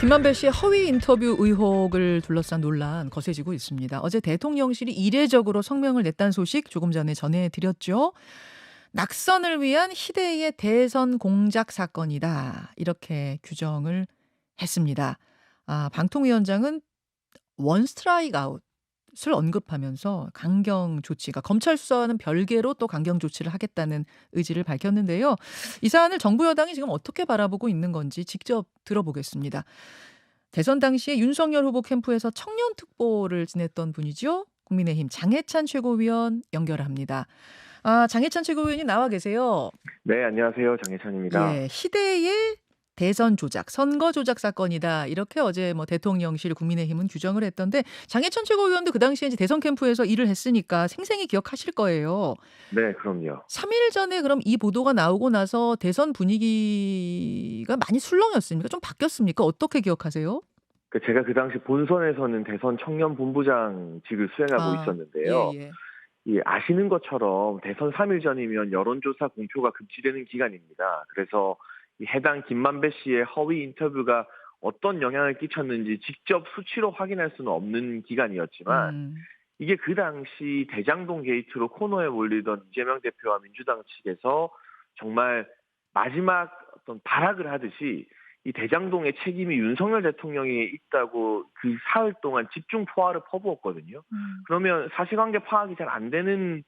김만배 씨의 허위 인터뷰 의혹을 둘러싼 논란 거세지고 있습니다. 어제 대통령실이 이례적으로 성명을 냈다는 소식 조금 전에 전해드렸죠. 낙선을 위한 희대의 대선 공작 사건이다. 이렇게 규정을 했습니다. 방통위원장은 원 스트라이크 아웃을 언급하면서 강경 조치가 검찰 수사와는 별개로 또 강경 조치를 하겠다는 의지를 밝혔는데요. 이 사안을 정부 여당이 지금 어떻게 바라보고 있는 건지 직접 들어보겠습니다. 대선 당시에 윤석열 후보 캠프에서 청년 특보를 지냈던 분이죠. 국민의힘 장해찬 최고위원 연결합니다. 장해찬 최고위원이 나와 계세요. 네, 안녕하세요. 장혜찬입니다. 예, 희대의 대선 조작, 선거 조작 사건이다. 이렇게 어제 대통령실 국민의힘은 규정을 했던데 장해찬 최고위원도 그 당시에 이제 대선 캠프에서 일을 했으니까 생생히 기억하실 거예요. 네, 그럼요. 3일 전에 그럼 이 보도가 나오고 나서 대선 분위기가 많이 술렁였습니까? 좀 바뀌었습니까? 어떻게 기억하세요? 제가 그 당시 본선에서는 대선 청년 본부장직을 수행하고 예, 있었는데요. 예. 아시는 것처럼 대선 3일 전이면 여론조사 공표가 금지되는 기간입니다. 그래서 이 해당 김만배 씨의 허위 인터뷰가 어떤 영향을 끼쳤는지 직접 수치로 확인할 수는 없는 기간이었지만 음, 이게 그 당시 대장동 게이트로 코너에 몰리던 이재명 대표와 민주당 측에서 정말 마지막 어떤 발악을 하듯이 이 대장동의 책임이 윤석열 대통령에 있다고 그 사흘 동안 집중 포화를 퍼부었거든요. 음, 그러면 사실관계 파악이 잘 안 되는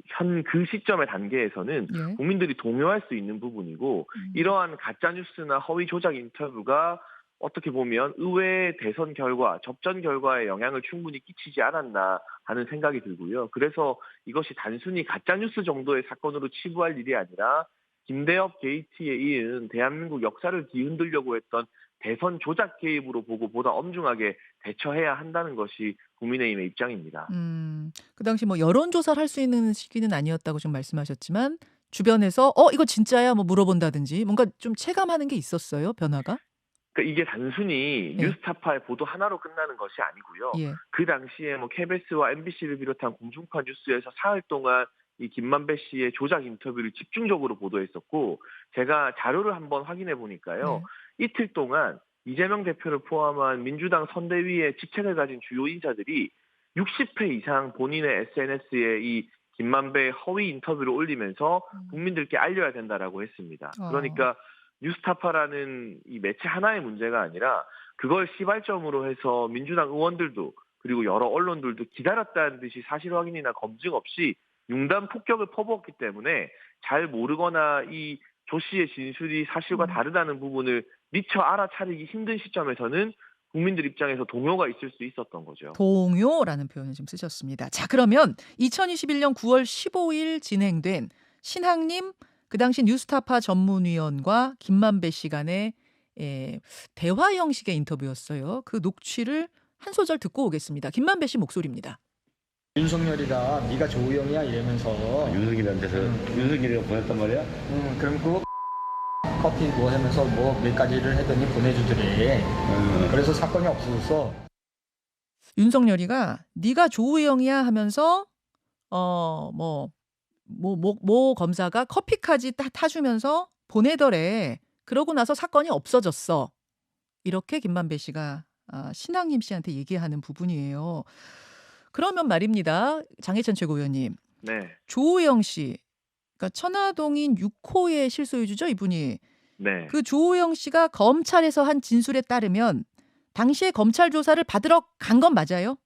현 그 시점의 단계에서는 예. 국민들이 동요할 수 있는 부분이고, 음. 이러한 가짜 뉴스나 허위 조작 인터뷰가 어떻게 보면 의회의 대선 결과, 접전 결과에 영향을 충분히 끼치지 않았나 하는 생각이 들고요. 그래서 이것이 단순히 가짜 뉴스 정도의 사건으로 치부할 일이 아니라 김대엽 게이트에 이은 대한민국 역사를 뒤흔들려고 했던 대선 조작 개입으로 보고 보다 엄중하게 대처해야 한다는 것이 국민의힘의 입장입니다. 그 당시 여론조사를 할 수 있는 시기는 아니었다고 지금 말씀하셨지만 주변에서 이거 진짜야? 물어본다든지 뭔가 좀 체감하는 게 있었어요, 변화가? 그러니까 이게 단순히 예, 뉴스타파의 보도 하나로 끝나는 것이 아니고요. 예. 그 당시에 KBS와 MBC를 비롯한 공중파 뉴스에서 사흘 동안 이 김만배 씨의 조작 인터뷰를 집중적으로 보도했었고, 제가 자료를 한번 확인해 보니까요. 네. 이틀 동안 이재명 대표를 포함한 민주당 선대위의 직책을 가진 주요 인사들이 60회 이상 본인의 SNS에 이 김만배의 허위 인터뷰를 올리면서 음. 국민들께 알려야 된다라고 했습니다. 어. 그러니까 뉴스타파라는 이 매체 하나의 문제가 아니라 그걸 시발점으로 해서 민주당 의원들도 그리고 여러 언론들도 기다렸다는 듯이 사실 확인이나 검증 없이 융단 폭격을 퍼부었기 때문에 잘 모르거나 이 조 씨의 진술이 사실과 음. 다르다는 부분을 미처 알아차리기 힘든 시점에서는 국민들 입장에서 동요가 있을 수 있었던 거죠. 동요라는 표현을 지금 쓰셨습니다. 자, 그러면 2021년 9월 15일 진행된 신학님 그 당시 뉴스타파 전문위원과 김만배 씨 간의 대화 형식의 인터뷰였어요. 그 녹취를 한 소절 듣고 오겠습니다. 김만배 씨 목소리입니다. 윤석열이가 네가 조우영이야 이러면서 윤석열한테서 윤석열이가 보냈단 말이야? 그럼 그 커피 하면서 몇 가지를 했더니 보내주더래. 그래서 사건이 없어졌어. 윤석열이가 네가 조우영이야 하면서 모 검사가 커피까지 타주면서 보내더래. 그러고 나서 사건이 없어졌어. 이렇게 김만배 씨가 신학님 씨한테 얘기하는 부분이에요. 그러면 말입니다. 장해찬 최고위원님. 네, 조우영 씨. 그러니까 천화동인 6호의 실소유주죠, 이분이. 네. 그 조우영 씨가 검찰에서 한 진술에 따르면 당시에 검찰 조사를 받으러 간 건 맞아요?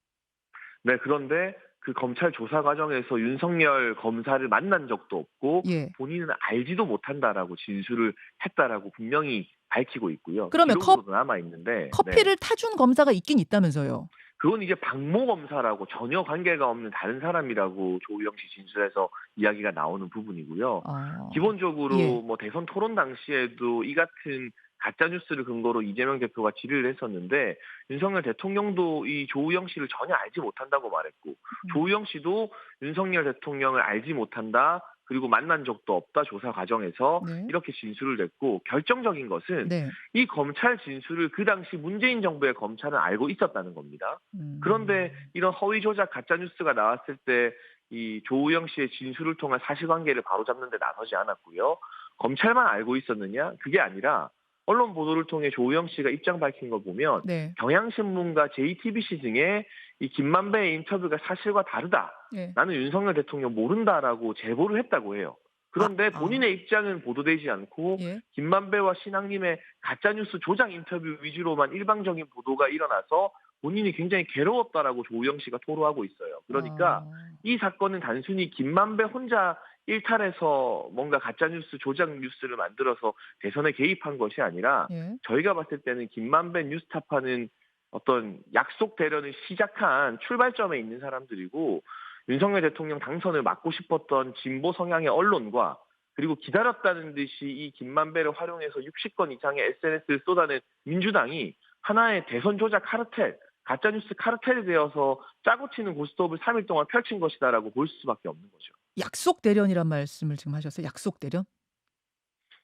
네, 그런데 그 검찰 조사 과정에서 윤석열 검사를 만난 적도 없고 예. 본인은 알지도 못한다라고 진술을 했다라고 분명히 밝히고 있고요. 그러면 기록으로도 남아 있는데, 네. 커피를 타준 검사가 있긴 있다면서요. 그건 이제 박모 검사라고 전혀 관계가 없는 다른 사람이라고 조우영 씨 진술에서 이야기가 나오는 부분이고요. 예. 기본적으로 대선 토론 당시에도 이 같은 가짜 뉴스를 근거로 이재명 대표가 질의를 했었는데 윤석열 대통령도 이 조우영 씨를 전혀 알지 못한다고 말했고, 음. 조우영 씨도 윤석열 대통령을 알지 못한다, 그리고 만난 적도 없다 조사 과정에서 네. 이렇게 진술을 냈고, 결정적인 것은 네. 이 검찰 진술을 그 당시 문재인 정부의 검찰은 알고 있었다는 겁니다. 그런데 음. 이런 허위 조작 가짜 뉴스가 나왔을 때 이 조우영 씨의 진술을 통한 사실관계를 바로잡는 데 나서지 않았고요. 검찰만 알고 있었느냐? 그게 아니라 언론 보도를 통해 조우영 씨가 입장 밝힌 거 보면 네. 경향신문과 JTBC 등의 이 김만배의 인터뷰가 사실과 다르다. 예. 나는 윤석열 대통령 모른다라고 제보를 했다고 해요. 그런데 본인의 입장은 보도되지 않고 예. 김만배와 신앙님의 가짜뉴스 조작 인터뷰 위주로만 일방적인 보도가 일어나서 본인이 굉장히 괴로웠다라고 조우영 씨가 토로하고 있어요. 그러니까 이 사건은 단순히 김만배 혼자 일탈해서 뭔가 가짜뉴스 조작 뉴스를 만들어서 대선에 개입한 것이 아니라 예. 저희가 봤을 때는 김만배 뉴스타파는 어떤 약속 대련을 시작한 출발점에 있는 사람들이고 윤석열 대통령 당선을 막고 싶었던 진보 성향의 언론과 그리고 기다렸다는 듯이 이 김만배를 활용해서 60건 이상의 SNS를 쏟아낸 민주당이 하나의 대선 조작 카르텔, 가짜뉴스 카르텔이 되어서 짜고 치는 고스톱을 3일 동안 펼친 것이다라고 볼 수밖에 없는 거죠. 약속 대련이란 말씀을 지금 하셨어요. 약속 대련?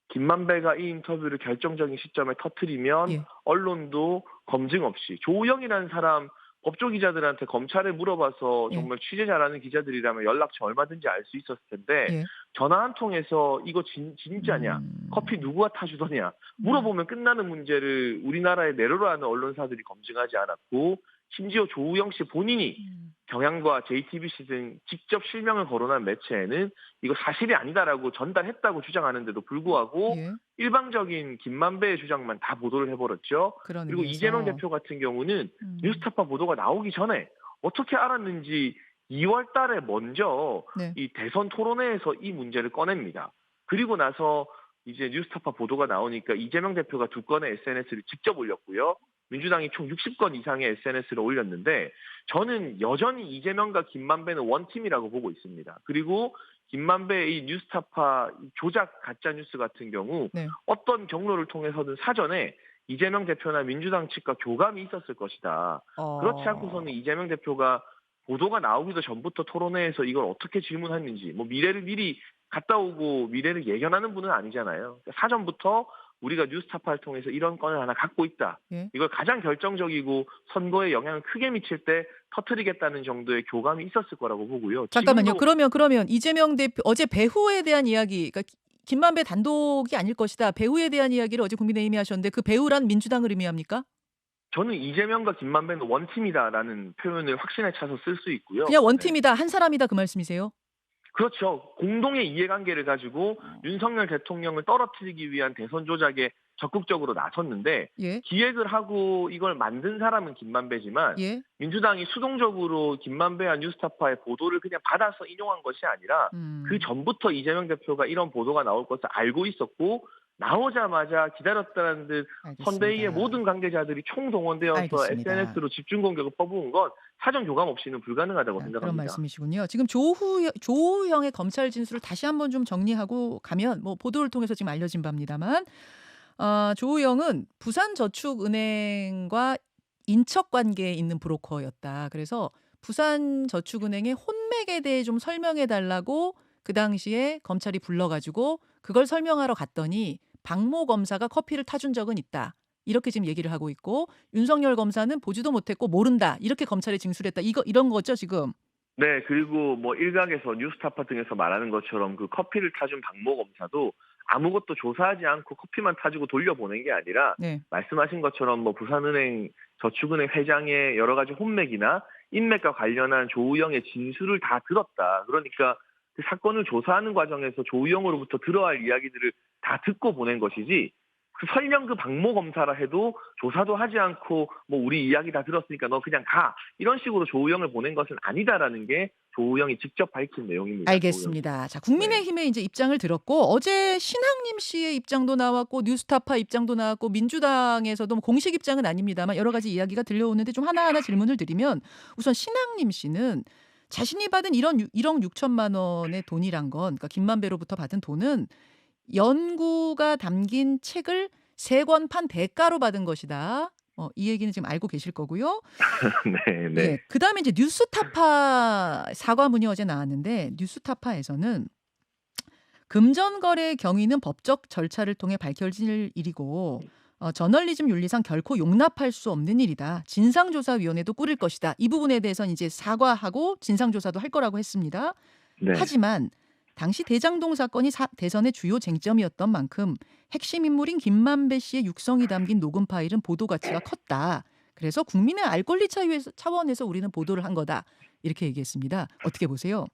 김만배가 이 인터뷰를 결정적인 시점에 터뜨리면 예. 언론도 검증 없이 조우영이라는 사람 법조 기자들한테 검찰에 물어봐서 예. 정말 취재 잘하는 기자들이라면 연락처 얼마든지 알 수 있었을 텐데 예. 전화 한 통에서 이거 진짜냐? 커피 누구가 타주더냐? 물어보면 끝나는 문제를 우리나라에 내로라 하는 언론사들이 검증하지 않았고 심지어 조우영 씨 본인이 경향과 JTBC 등 직접 실명을 거론한 매체에는 이거 사실이 아니다라고 전달했다고 주장하는데도 불구하고 예. 일방적인 김만배의 주장만 다 보도를 해버렸죠. 그런 그리고 의미에서. 이재명 대표 같은 경우는 뉴스타파 보도가 나오기 전에 어떻게 알았는지 2월 달에 먼저 네. 이 대선 토론회에서 이 문제를 꺼냅니다. 그리고 나서 이제 뉴스타파 보도가 나오니까 이재명 대표가 2건의 SNS를 직접 올렸고요. 민주당이 총 60건 이상의 SNS를 올렸는데 저는 여전히 이재명과 김만배는 원팀이라고 보고 있습니다. 그리고 김만배의 이 뉴스타파 조작 가짜뉴스 같은 경우 네. 어떤 경로를 통해서든 사전에 이재명 대표나 민주당 측과 교감이 있었을 것이다. 그렇지 않고서는 이재명 대표가 보도가 나오기도 전부터 토론회에서 이걸 어떻게 질문했는지 뭐 미래를 미리 갔다 오고 미래를 예견하는 분은 아니잖아요. 사전부터 우리가 뉴스타파를 통해서 이런 건을 하나 갖고 있다. 예. 이걸 가장 결정적이고 선거에 영향을 크게 미칠 때 터뜨리겠다는 정도의 교감이 있었을 거라고 보고요. 잠깐만요. 지금도 그러면 이재명 대표 어제 배후에 대한 이야기, 그러니까 김만배 단독이 아닐 것이다. 배후에 대한 이야기를 어제 국민의힘이 하셨는데 그 배후란 민주당을 의미합니까? 저는 이재명과 김만배는 원팀이다라는 표현을 확신에 차서 쓸 수 있고요. 그냥 원팀이다. 한 사람이다 그 말씀이세요? 그렇죠. 공동의 이해관계를 가지고 윤석열 대통령을 떨어뜨리기 위한 대선 조작에 적극적으로 나섰는데 예. 기획을 하고 이걸 만든 사람은 김만배지만 예. 민주당이 수동적으로 김만배와 뉴스타파의 보도를 그냥 받아서 인용한 것이 아니라 그 전부터 이재명 대표가 이런 보도가 나올 것을 알고 있었고 나오자마자 기다렸다는 듯 알겠습니다. 선대위의 모든 관계자들이 총동원되어서 알겠습니다. SNS로 집중 공격을 퍼부은 건 사전 교감 없이는 불가능하다고 그런 생각합니다. 말씀이시군요. 지금 조우형의 검찰 진술을 다시 한번 좀 정리하고 가면 뭐 보도를 통해서 지금 알려진 바입니다만 조우형은 부산저축은행과 인척 관계에 있는 브로커였다. 그래서 부산저축은행의 혼맥에 대해 좀 설명해 달라고 그 당시에 검찰이 불러가지고 그걸 설명하러 갔더니 박모 검사가 커피를 타준 적은 있다. 이렇게 지금 얘기를 하고 있고 윤석열 검사는 보지도 못했고 모른다. 이렇게 검찰에 진술했다. 이런 거죠 지금. 네, 그리고 뭐 일각에서 뉴스타파 등에서 말하는 것처럼 그 커피를 타준 박모 검사도 아무것도 조사하지 않고 커피만 타주고 돌려보낸 게 아니라 네. 말씀하신 것처럼 뭐 부산은행 저축은행 회장의 여러 가지 혼맥이나 인맥과 관련한 조우영의 진술을 다 들었다. 그러니까 그 사건을 조사하는 과정에서 조우영으로부터 들어야 할 이야기들을 다 듣고 보낸 것이지 그 설령 그 박모 검사라 해도 조사도 하지 않고 뭐 우리 이야기 다 들었으니까 너 그냥 가 이런 식으로 조우영을 보낸 것은 아니다라는 게 조우영이 직접 밝힌 내용입니다. 알겠습니다. 자, 국민의힘의 이제 입장을 들었고 어제 신학님 씨의 입장도 나왔고 뉴스타파 입장도 나왔고 민주당에서도 뭐 공식 입장은 아닙니다만 여러 가지 이야기가 들려오는데 좀 하나하나 질문을 드리면 우선 신학님 씨는 자신이 받은 1억 6천만 원의 돈이란 건 그러니까 김만배로부터 받은 돈은 연구가 담긴 책을 3권 판 대가로 받은 것이다. 이 얘기는 지금 알고 계실 거고요. 네, 네. 예, 그다음에 이제 뉴스타파 사과문이 어제 나왔는데 뉴스타파에서는 금전거래 경위는 법적 절차를 통해 밝혀질 일이고 저널리즘 윤리상 결코 용납할 수 없는 일이다. 진상조사위원회도 꾸릴 것이다. 이 부분에 대해서는 이제 사과하고 진상조사도 할 거라고 했습니다. 네. 하지만 당시 대장동 사건이 대선의 주요 쟁점이었던 만큼 핵심 인물인 김만배 씨의 육성이 담긴 녹음 파일은 보도 가치가 컸다. 그래서 국민의 알 권리 차원에서 우리는 보도를 한 거다. 이렇게 얘기했습니다. 어떻게 보세요?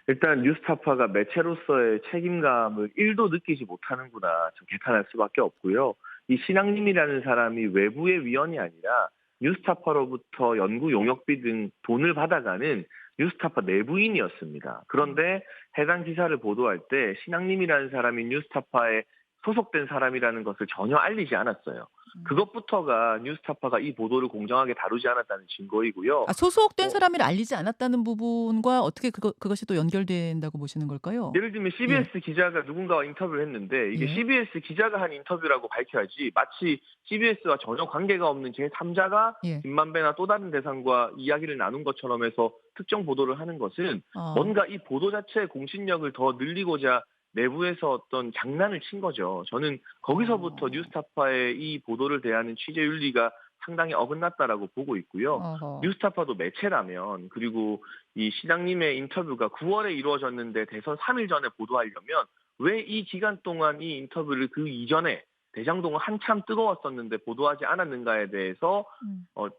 일단 뉴스타파가 매체로서의 책임감을 1도 느끼지 못하는구나 좀 개탄할 수밖에 없고요. 이 신앙님이라는 사람이 외부의 위원이 아니라 뉴스타파로부터 연구 용역비 등 돈을 받아가는 뉴스타파 내부인이었습니다. 그런데 해당 기사를 보도할 때 신앙님이라는 사람이 뉴스타파에 소속된 사람이라는 것을 전혀 알리지 않았어요. 그것부터가 뉴스타파가 이 보도를 공정하게 다루지 않았다는 증거이고요. 소속된 사람을 알리지 않았다는 부분과 어떻게 그것이 또 연결된다고 보시는 걸까요? 예를 들면 CBS 기자가 누군가와 인터뷰를 했는데 이게 CBS 기자가 한 인터뷰라고 밝혀야지 마치 CBS와 전혀 관계가 없는 제3자가 김만배나 또 다른 대상과 이야기를 나눈 것처럼 해서 특정 보도를 하는 것은 뭔가 이 보도 자체의 공신력을 더 늘리고자 내부에서 어떤 장난을 친 거죠. 저는 거기서부터 뉴스타파의 이 보도를 대하는 취재 윤리가 상당히 어긋났다라고 보고 있고요. 뉴스타파도 매체라면 그리고 이 신앙님의 인터뷰가 9월에 이루어졌는데 대선 3일 전에 보도하려면 왜 이 기간 동안 이 인터뷰를 그 이전에 대장동은 한참 뜨거웠었는데 보도하지 않았는가에 대해서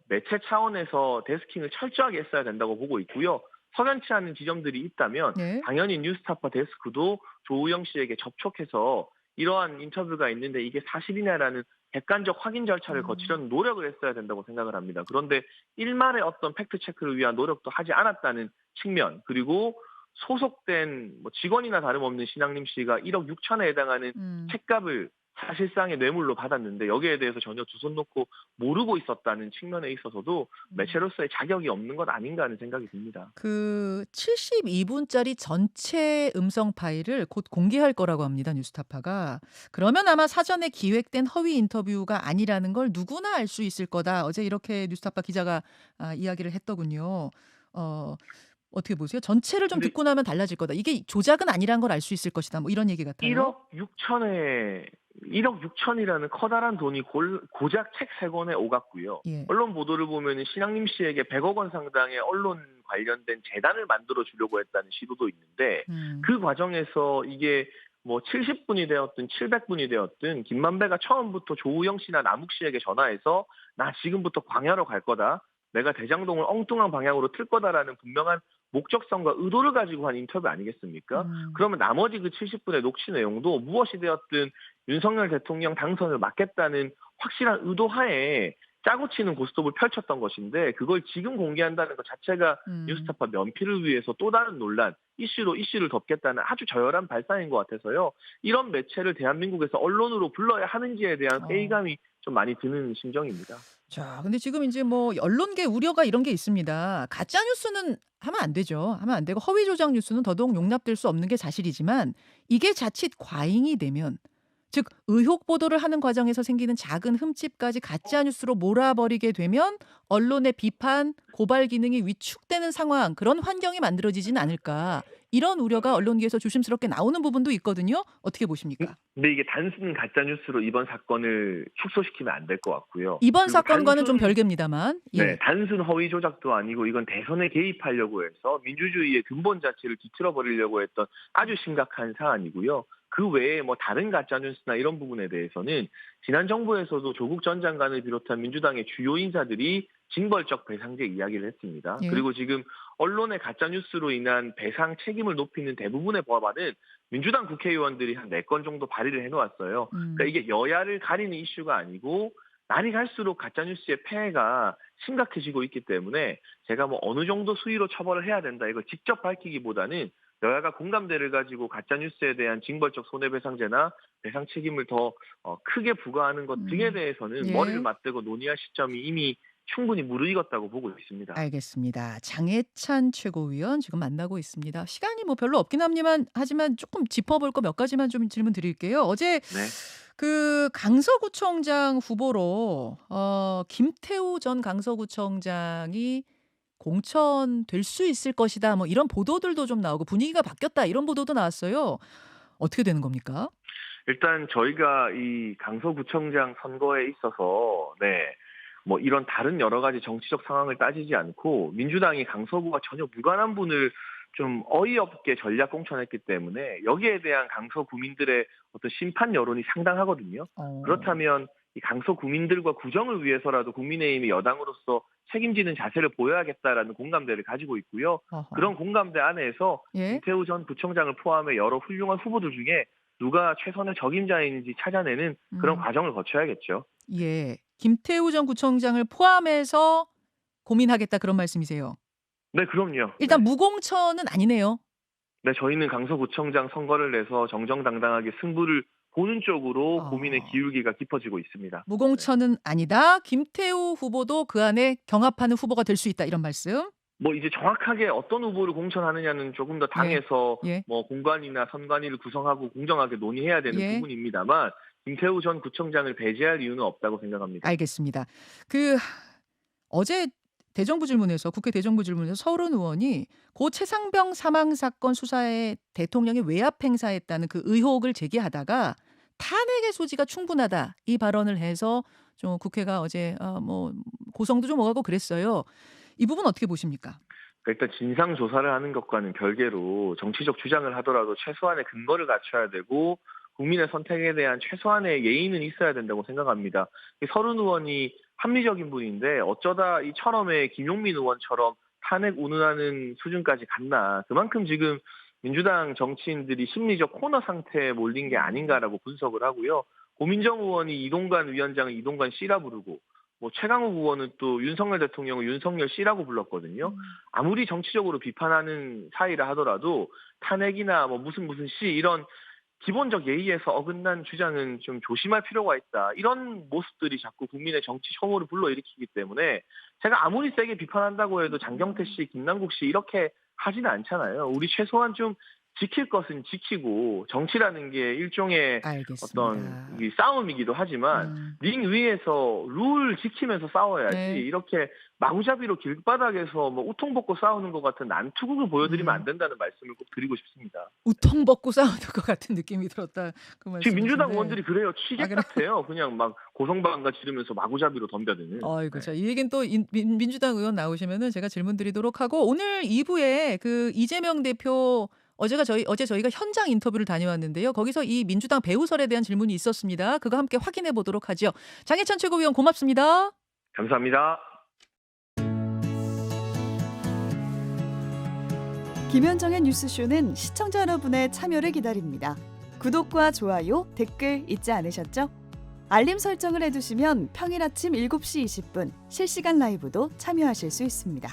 매체 차원에서 데스킹을 철저하게 했어야 된다고 보고 있고요. 석연치 않은 지점들이 있다면 당연히 뉴스타파 데스크도 조우영 씨에게 접촉해서 이러한 인터뷰가 있는데 이게 사실이냐라는 객관적 확인 절차를 거치려는 노력을 했어야 된다고 생각을 합니다. 그런데 일말의 어떤 팩트체크를 위한 노력도 하지 않았다는 측면, 그리고 소속된 직원이나 다름없는 신앙님 씨가 1억 6천에 해당하는 책값을 사실상의 뇌물로 받았는데 여기에 대해서 전혀 두 손 놓고 모르고 있었다는 측면에 있어서도 매체로서의 자격이 없는 것 아닌가 하는 생각이 듭니다. 그 72분짜리 전체 음성 파일을 곧 공개할 거라고 합니다. 뉴스타파가. 그러면 아마 사전에 기획된 허위 인터뷰가 아니라는 걸 누구나 알 수 있을 거다. 어제 이렇게 뉴스타파 기자가 이야기를 했더군요. 어떻게 보세요? 전체를 좀 듣고 나면 달라질 거다. 이게 조작은 아니란 걸 알 수 있을 것이다. 뭐 이런 얘기 같아요. 1억 6천이라는 커다란 돈이 고작 책 3권에 오갔고요. 언론 보도를 보면 신앙님 씨에게 100억 원 상당의 언론 관련된 재단을 만들어 주려고 했다는 시도도 있는데 그 과정에서 이게 뭐 70분이 되었든 700분이 되었든 김만배가 처음부터 조우영 씨나 남욱 씨에게 전화해서 나 지금부터 광야로 갈 거다. 내가 대장동을 엉뚱한 방향으로 틀 거다라는 분명한 목적성과 의도를 가지고 한 인터뷰 아니겠습니까? 그러면 나머지 그 70분의 녹취 내용도 무엇이 되었든 윤석열 대통령 당선을 막겠다는 확실한 의도 하에 짜고 치는 고스톱을 펼쳤던 것인데 그걸 지금 공개한다는 것 자체가 뉴스타파 면피를 위해서 또 다른 논란, 이슈로 이슈를 덮겠다는 아주 저열한 발상인 것 같아서요. 이런 매체를 대한민국에서 언론으로 불러야 하는지에 대한 회의감이 좀 많이 드는 심정입니다. 자, 근데 지금 이제 뭐 언론계 우려가 이런 게 있습니다. 가짜 뉴스는 하면 안 되죠. 하면 안 되고 허위 조작 뉴스는 더더욱 용납될 수 없는 게 사실이지만 이게 자칫 과잉이 되면 즉 의혹 보도를 하는 과정에서 생기는 작은 흠집까지 가짜 뉴스로 몰아버리게 되면 언론의 비판, 고발 기능이 위축되는 상황, 그런 환경이 만들어지진 않을까. 이런 우려가 언론계에서 조심스럽게 나오는 부분도 있거든요. 어떻게 보십니까? 근데 이게 단순 가짜 뉴스로 이번 사건을 축소시키면 안 될 것 같고요. 이번 사건과는 좀 별개입니다만. 네, 단순 허위 조작도 아니고 이건 대선에 개입하려고 해서 민주주의의 근본 자체를 뒤틀어 버리려고 했던 아주 심각한 사안이고요. 그 외에 뭐 다른 가짜 뉴스나 이런 부분에 대해서는 지난 정부에서도 조국 전 장관을 비롯한 민주당의 주요 인사들이 징벌적 배상제 이야기를 했습니다. 그리고 지금 언론의 가짜 뉴스로 인한 배상 책임을 높이는 대부분의 법안은 민주당 국회의원들이 한 4건 정도 발의를 해놓았어요. 그러니까 이게 여야를 가리는 이슈가 아니고 날이 갈수록 가짜 뉴스의 폐해가 심각해지고 있기 때문에 제가 뭐 어느 정도 수위로 처벌을 해야 된다 이걸 직접 밝히기보다는 여야가 공감대를 가지고 가짜뉴스에 대한 징벌적 손해배상제나 배상 책임을 더 크게 부과하는 것 등에 대해서는 머리를 맞대고 논의할 시점이 이미 충분히 무르익었다고 보고 있습니다. 알겠습니다. 장해찬 최고위원 지금 만나고 있습니다. 시간이 뭐 별로 없긴 하지만 조금 짚어볼 거 몇 가지만 좀 질문 드릴게요. 어제 그 강서구청장 후보로 김태우 전 강서구청장이 공천될 수 있을 것이다. 뭐 이런 보도들도 좀 나오고 분위기가 바뀌었다. 이런 보도도 나왔어요. 어떻게 되는 겁니까? 일단 저희가 이 강서구청장 선거에 있어서 뭐 이런 다른 여러 가지 정치적 상황을 따지지 않고 민주당이 강서구가 전혀 무관한 분을 좀 어이없게 전략 공천했기 때문에 여기에 대한 강서 구민들의 어떤 심판 여론이 상당하거든요. 그렇다면 이 강서 구민들과 구정을 위해서라도 국민의힘이 여당으로서 책임지는 자세를 보여야겠다라는 공감대를 가지고 있고요. 어허. 그런 공감대 안에서 예? 김태우 전 구청장을 포함해 여러 훌륭한 후보들 중에 누가 최선의 적임자인지 찾아내는 그런 과정을 거쳐야겠죠. 예. 김태우 전 구청장을 포함해서 고민하겠다 그런 말씀이세요. 네, 그럼요. 일단 네. 무공천은 아니네요. 네, 저희는 강서구청장 선거를 내서 정정당당하게 승부를 보는 쪽으로 고민의 기울기가 깊어지고 있습니다. 무공천은 아니다. 김태우 후보도 그 안에 경합하는 후보가 될 수 있다. 이런 말씀. 뭐 이제 정확하게 어떤 후보를 공천하느냐는 조금 더 당에서 예. 뭐 공관이나 선관위를 구성하고 공정하게 논의해야 되는 예. 부분입니다만 김태우 전 구청장을 배제할 이유는 없다고 생각합니다. 알겠습니다. 어제 대정부 질문에서 국회 대정부 질문에서 서울은 의원이 고 최상병 사망 사건 수사에 대통령이 외압 행사했다는 그 의혹을 제기하다가 탄핵의 소지가 충분하다 이 발언을 해서 좀 국회가 어제 뭐 고성도 좀 오가고 그랬어요. 이 부분 어떻게 보십니까? 일단 진상 조사를 하는 것과는 별개로 정치적 주장을 하더라도 최소한의 근거를 갖춰야 되고 국민의 선택에 대한 최소한의 예의는 있어야 된다고 생각합니다. 서른 의원이 합리적인 분인데 어쩌다 이 철험의 김용민 의원처럼 탄핵 운운하는 수준까지 갔나. 그만큼 지금 민주당 정치인들이 심리적 코너 상태에 몰린 게 아닌가라고 분석을 하고요. 고민정 의원이 이동관 위원장을 이동관 씨라 부르고 뭐 최강욱 의원은 또 윤석열 대통령을 윤석열 씨라고 불렀거든요. 아무리 정치적으로 비판하는 사이라 하더라도 탄핵이나 뭐 무슨 씨 이런 기본적 예의에서 어긋난 주장은 좀 조심할 필요가 있다. 이런 모습들이 자꾸 국민의 정치 혐오를 불러일으키기 때문에 제가 아무리 세게 비판한다고 해도 장경태 씨, 김남국 씨 이렇게 하지는 않잖아요. 우리 최소한 좀 지킬 것은 지키고 정치라는 게 일종의 알겠습니다. 어떤 싸움이기도 하지만 링 위에서 룰 지키면서 싸워야지 네. 이렇게 마구잡이로 길바닥에서 뭐 우통벗고 싸우는 것 같은 난투극을 보여드리면 안 된다는 말씀을 꼭 드리고 싶습니다. 우통 벗고 싸우는 것 같은 느낌이 들었다. 그 말씀. 지금 민주당 의원들이 그래요. 취객 그래요? 같아요. 그냥 막 고성방가 지르면서 마구잡이로 덤벼드는. 아이고, 자, 이 얘기는 또 민주당 의원 나오시면은 제가 질문 드리도록 하고 오늘 2부에 그 이재명 대표 어제 저희가 현장 인터뷰를 다녀왔는데요. 거기서 이 민주당 배우설에 대한 질문이 있었습니다. 그거 함께 확인해 보도록 하죠. 장혜찬 최고위원 고맙습니다. 감사합니다. 김현정의 뉴스쇼는 시청자 여러분의 참여를 기다립니다. 구독과 좋아요, 댓글 잊지 않으셨죠? 알림 설정을 해두시면 평일 아침 7시 20분 실시간 라이브도 참여하실 수 있습니다.